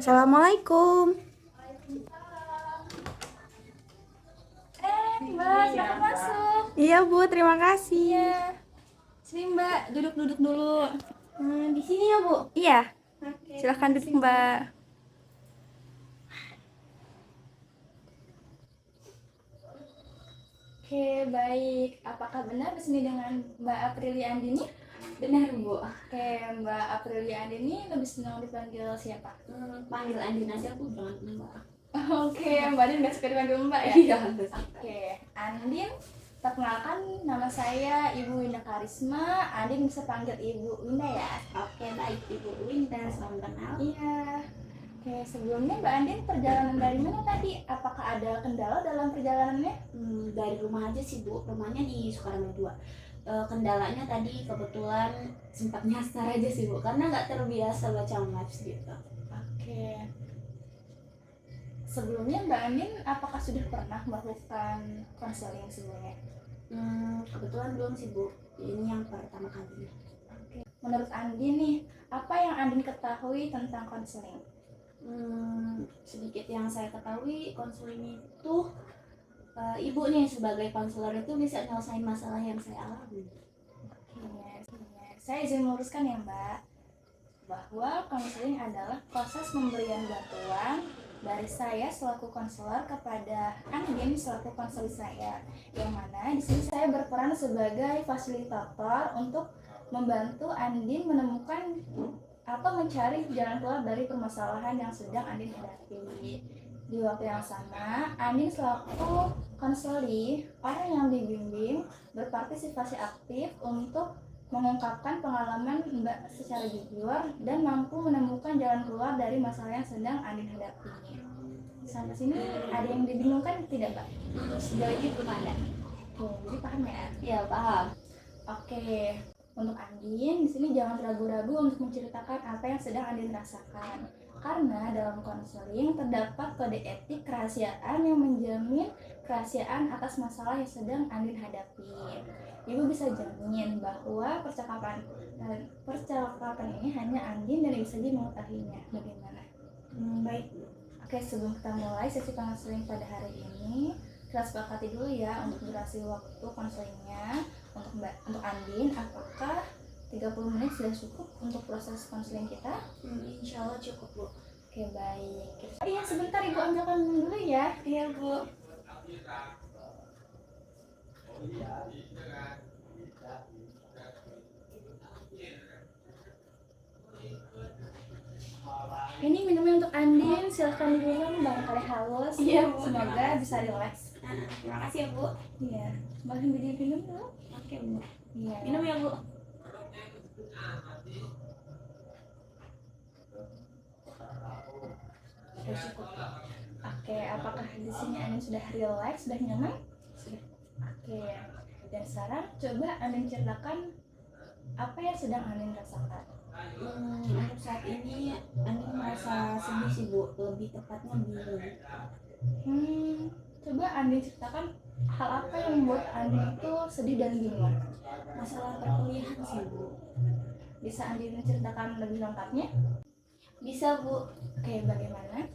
Assalamualaikum. Mbak, silakan masuk. Iya Bu, terima kasih. Iya. Sini Mbak, duduk-duduk dulu. Di sini ya Bu? Iya, Oke, silahkan terima duduk kasih, Mbak. Oke, baik. Apakah benar di sini dengan Mbak Aprilia Andini? Benar Bu. Oke, Mbak Aprilia Andini lebih senang dipanggil siapa? Panggil Andin aja Bu, jangan Mbak. Oke, Mbak Andin nggak suka dipanggil Mbak ya? Iya, Oke, Andin. Perkenalkan, nama saya Ibu Winda Karisma. Andin bisa panggil Ibu Winda ya? Oke, baik Ibu Winda, salam kenal. Iya. Oke, sebelumnya Mbak Andin perjalanan dari mana tadi? Apakah ada kendala dalam perjalanannya? Dari rumah aja sih Bu, rumahnya di Sukarno 2. Kendalanya tadi kebetulan sempat nyasar aja sih Bu, karena nggak terbiasa baca maps gitu. Oke. Sebelumnya Mbak Andin apakah sudah pernah melakukan konseling sebelumnya? Kebetulan belum sih Bu, ini yang pertama kalinya. Oke. Menurut Andin nih, apa yang Andin ketahui tentang konseling? Sedikit yang saya ketahui, konseling itu Ibu nih sebagai konselor itu bisa nyelesain masalah yang saya alami. Oke, saya izin meluruskan ya Mbak, bahwa konseling adalah proses pemberian bantuan dari saya selaku konselor kepada Andin selaku konselor saya, yang mana di sini saya berperan sebagai fasilitator untuk membantu Andin menemukan atau mencari jalan keluar dari permasalahan yang sedang Andin hadapi. Di waktu yang sama, Andin selaku konseli, orang yang dibimbing, berpartisipasi aktif untuk mengungkapkan pengalaman Mbak secara jujur dan mampu menemukan jalan keluar dari masalah yang sedang Andin hadapi. Sampai sini ada yang dibingungkan tidak, Mbak? Sejauh ini belum ada. Oke, jadi paham ya? Iya, paham. Oke, untuk Andin di sini jangan ragu-ragu untuk menceritakan apa yang sedang Andin rasakan. Karena dalam konseling terdapat kode etik kerahasiaan yang menjamin kerahasiaan atas masalah yang sedang Andin hadapi. Ibu bisa jamin bahwa percakapan ini hanya Andin dan Ibu saja mengetahuinya. Bagaimana? Baik. Oke, sebelum kita mulai sesi konseling pada hari ini, kita sepakati dulu ya untuk durasi waktu konselingnya. Untuk Andin, apakah 30 menit sudah cukup untuk proses konseling kita? Insya Allah cukup Bu. Oke, baik. Oh iya, sebentar Ibu ambilkan dulu ya. Iya Bu. Ini minumnya untuk Andin, silahkan diminum barangkali haus. Iya, Bu. Semoga bisa relax. Terima kasih ya Bu. Iya, boleh diminum dulu? Oke Bu. Iya. Minum ya Bu. Sudah cukup. Oke, apakah di sini Andin sudah relax, sudah nyaman? Sudah. Oke. Dan sekarang coba Andin ceritakan apa yang sedang Andin rasakan. Untuk saat ini Andin merasa sedih sih Bu, lebih tepatnya bingung. Coba Andin ceritakan hal apa yang membuat Andin itu sedih dan bingung. Masalah perkuliahan sih Bu. Bisa Andin ceritakan lebih lengkapnya? Bisa Bu. Oke, bagaimana?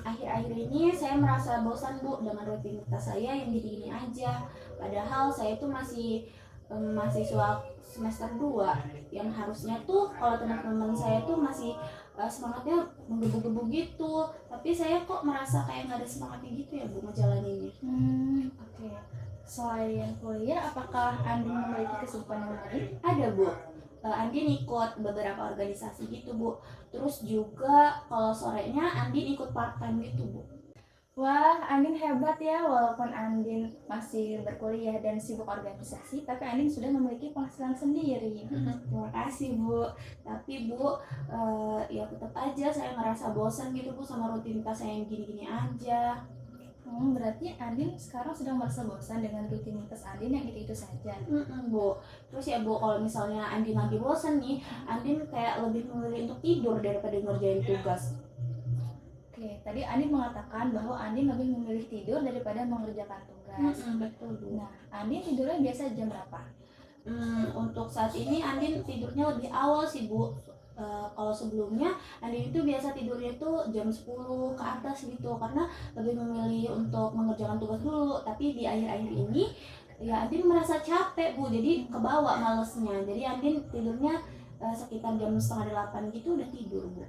Akhir-akhir ini saya merasa bosan Bu dengan rutinitas saya yang gini-gini aja. Padahal saya itu masih mahasiswa semester 2 yang harusnya tuh kalau teman-teman saya tuh masih semangatnya menggebu-gebu gitu. Tapi saya kok merasa kayak nggak ada semangatnya gitu ya Bu ngejalaninnya. Oke. Selain kuliah, apakah Andin memiliki kesibukan yang lain? Ada Bu. Andin ikut beberapa organisasi gitu Bu. Terus juga kalau sorenya Andin ikut part time gitu Bu. Wah, Andin hebat ya. Walaupun Andin masih berkuliah dan sibuk organisasi, tapi Andin sudah memiliki penghasilan sendiri. Terima kasih Bu. Tapi Bu, ya tetap aja saya ngerasa bosan gitu Bu sama rutinitas saya yang gini-gini aja. Berarti Andin sekarang sedang merasa bosan dengan rutinitas Andin yang itu saja. Bu. Terus ya Bu, kalau misalnya Andin lagi bosan nih, Andin kayak lebih memilih untuk tidur daripada ngerjain tugas. Oke, tadi Andin mengatakan bahwa Andin lebih memilih tidur daripada mengerjakan tugas. Betul Bu. Nah, Andin tidurnya biasa jam berapa? Untuk saat ini Andin tidurnya lebih awal sih Bu. Kalau sebelumnya Andin itu biasa tidurnya tuh jam 10 ke atas gitu karena lebih memilih untuk mengerjakan tugas dulu. Tapi di akhir-akhir ini ya Andin merasa capek Bu, jadi kebawa malesnya. Jadi Andin tidurnya sekitar jam setengah 8 gitu udah tidur Bu.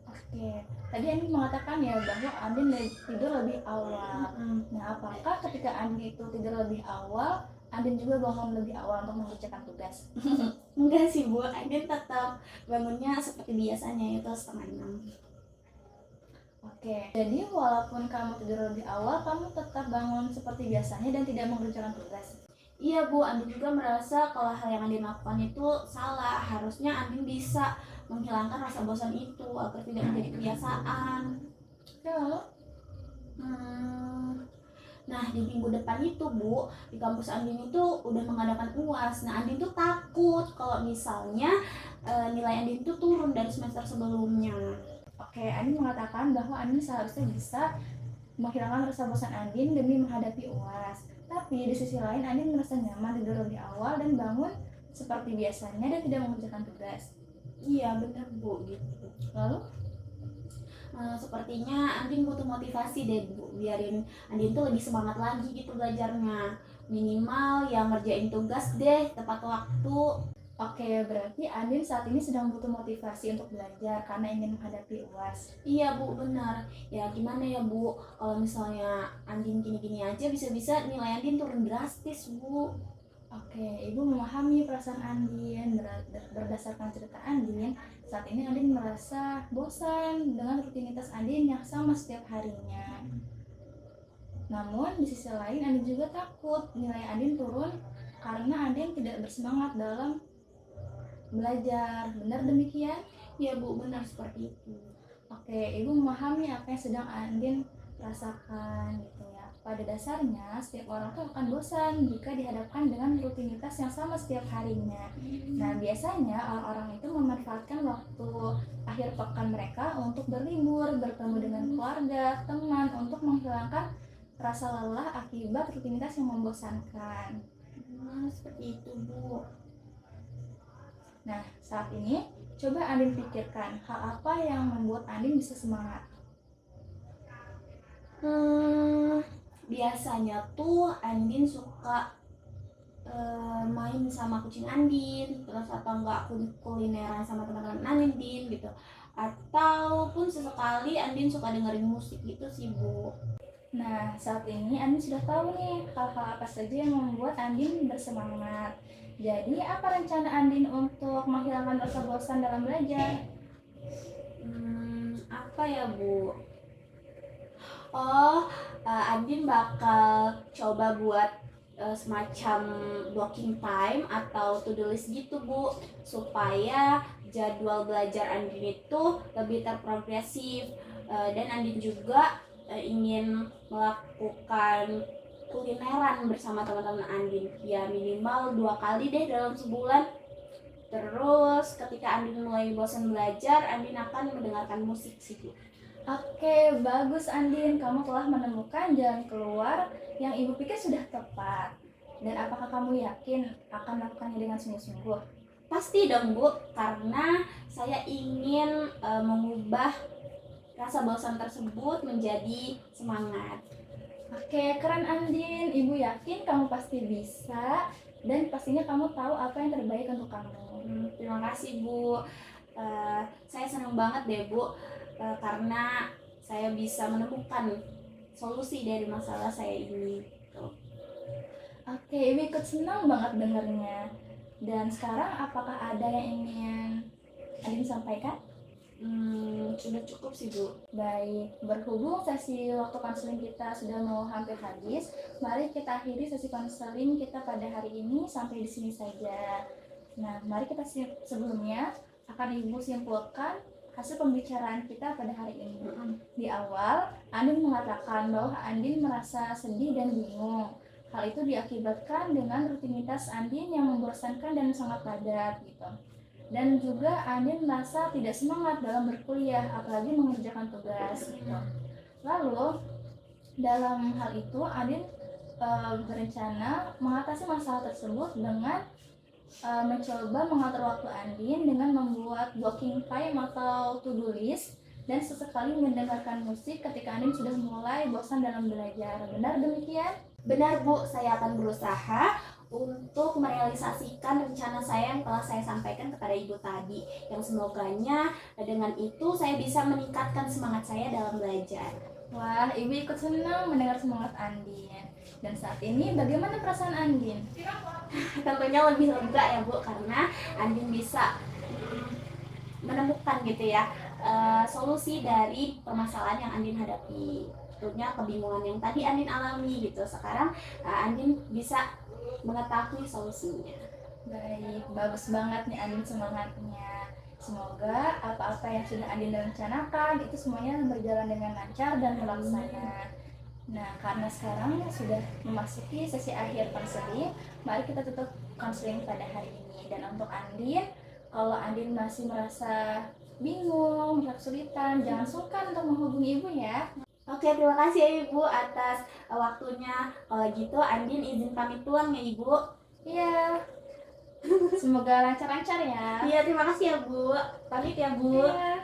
Oke, tadi Andi mengatakan ya bahwa Andi tidur lebih awal. Nah, apakah ketika Andi itu tidur lebih awal, Andi juga bangun lebih awal untuk mengerjakan tugas? Enggak sih Bu, Andin tetap bangunnya seperti biasanya itu setengah 6. Oke, jadi walaupun kamu tidur lebih awal, kamu tetap bangun seperti biasanya dan tidak mengerjakan tugas. Iya Bu, Andin juga merasa kalau hal yang Andin lakukan itu salah. Harusnya Andin bisa menghilangkan rasa bosan itu agar tidak menjadi kebiasaan. Oke, lalu? Nah di minggu depan itu Bu, di kampus Andin itu udah mengadakan UAS. Nah Andin tuh takut kalau misalnya nilai Andin tuh turun dari semester sebelumnya. Oke, Andi mengatakan bahwa Andi seharusnya bisa menghilangkan rasa bosan Andin demi menghadapi UAS. Tapi di sisi lain Andin merasa nyaman tidur lebih awal dan bangun seperti biasanya dan tidak mengerjakan tugas. Iya bener Bu gitu. Lalu? Sepertinya Andin butuh motivasi deh Bu, biarin Andin tuh lebih semangat lagi gitu belajarnya. Minimal yang ngerjain tugas deh tepat waktu. Oke, berarti Andin saat ini sedang butuh motivasi untuk belajar karena ingin menghadapi UAS. Iya Bu, benar. Ya gimana ya Bu, kalau misalnya Andin gini-gini aja bisa-bisa nilai Andin turun drastis Bu. Oke, Ibu memahami perasaan Andin. Berdasarkan cerita Andin, saat ini Andin merasa bosan dengan rutinitas Andin yang sama setiap harinya. Namun di sisi lain Andin juga takut nilai Andin turun karena Andin tidak bersemangat dalam belajar. Benar demikian? Ya Bu, benar seperti itu. Oke, Ibu memahami apa yang sedang Andin rasakan gitu ya. Pada dasarnya, setiap orang tuh akan bosan jika dihadapkan dengan rutinitas yang sama setiap harinya. Nah, biasanya orang-orang itu memanfaatkan waktu akhir pekan mereka untuk berlibur, bertemu dengan keluarga, teman, untuk menghilangkan rasa lelah akibat rutinitas yang membosankan. Seperti itu Bu. Nah, saat ini coba Andin pikirkan hal apa yang membuat Andin bisa semangat. Biasanya tuh Andin suka main sama kucing Andin, terus atau enggak kulineran sama teman-teman Andin gitu, ataupun sesekali Andin suka dengerin musik gitu sih Bu. Nah, saat ini Andin sudah tahu nih hal-hal apa saja yang membuat Andin bersemangat. Jadi, apa rencana Andin untuk menghilangkan rasa bosan dalam belajar? Apa ya Bu? Andin bakal coba buat semacam blocking time atau to-do list gitu Bu, supaya jadwal belajar Andin itu lebih terprogresif. Dan Andin juga ingin melakukan kulineran bersama teman-teman Andin, ya minimal 2 kali deh dalam sebulan. Terus ketika Andin mulai bosan belajar, Andin akan mendengarkan musik sih Bu. Oke, bagus Andin, kamu telah menemukan jalan keluar yang ibu pikir sudah tepat. Dan apakah kamu yakin akan melakukannya dengan sungguh-sungguh? Pasti dong Bu, karena saya ingin mengubah rasa bosan tersebut menjadi semangat. Oke, keren Andin. Ibu yakin kamu pasti bisa dan pastinya kamu tahu apa yang terbaik untuk kamu. Terima kasih Bu. Saya senang banget deh Bu, karena saya bisa menemukan solusi dari masalah saya ini. Oke, Ibu ikut senang banget dengarnya. Dan sekarang apakah ada yang ingin Andin sampaikan? Sudah cukup sih Bu. Baik, berhubung sesi waktu konseling kita sudah mau hampir habis, mari kita akhiri sesi konseling kita pada hari ini sampai di sini saja. Nah, mari kita sebelumnya akan Ibu simpulkan hasil pembicaraan kita pada hari ini. Di awal, Andin mengatakan bahwa Andin merasa sedih dan bingung. Hal itu diakibatkan dengan rutinitas Andin yang membosankan dan sangat padat gitu. Dan juga Andin merasa tidak semangat dalam berkuliah, apalagi mengerjakan tugas gitu. Lalu dalam hal itu Andin berencana mengatasi masalah tersebut dengan mencoba mengatur waktu Andin dengan membuat blocking time atau to-do list dan sesekali mendengarkan musik ketika Andin sudah mulai bosan dalam belajar. Benar demikian? Benar Bu, saya akan berusaha untuk merealisasikan rencana saya yang telah saya sampaikan kepada Ibu tadi, yang semoganya dengan itu saya bisa meningkatkan semangat saya dalam belajar. Wah, Ibu ikut senang mendengar semangat Andin. Dan saat ini bagaimana perasaan Andin? Tentunya lebih lega ya Bu, karena Andin bisa menemukan gitu ya solusi dari permasalahan yang Andin hadapi. Tentunya kebingungan yang tadi Andin alami gitu, sekarang Andin bisa mengetahui solusinya. Baik, bagus banget nih Andin semangatnya. Semoga apa-apa yang sudah Andin rencanakan itu semuanya berjalan dengan lancar dan terlaksana. Nah, karena sekarang sudah memasuki sesi akhir konseling, mari kita tutup konseling pada hari ini. Dan untuk Andin, kalau Andin masih merasa bingung, merasa kesulitan, jangan sungkan untuk menghubungi Ibu ya. Oke, terima kasih ya Ibu atas waktunya. Kalau gitu Andin izin pamit pulang ya Ibu. Iya. Semoga lancar-lancar ya. Iya, terima kasih ya Bu. Pamit ya Bu. Iya.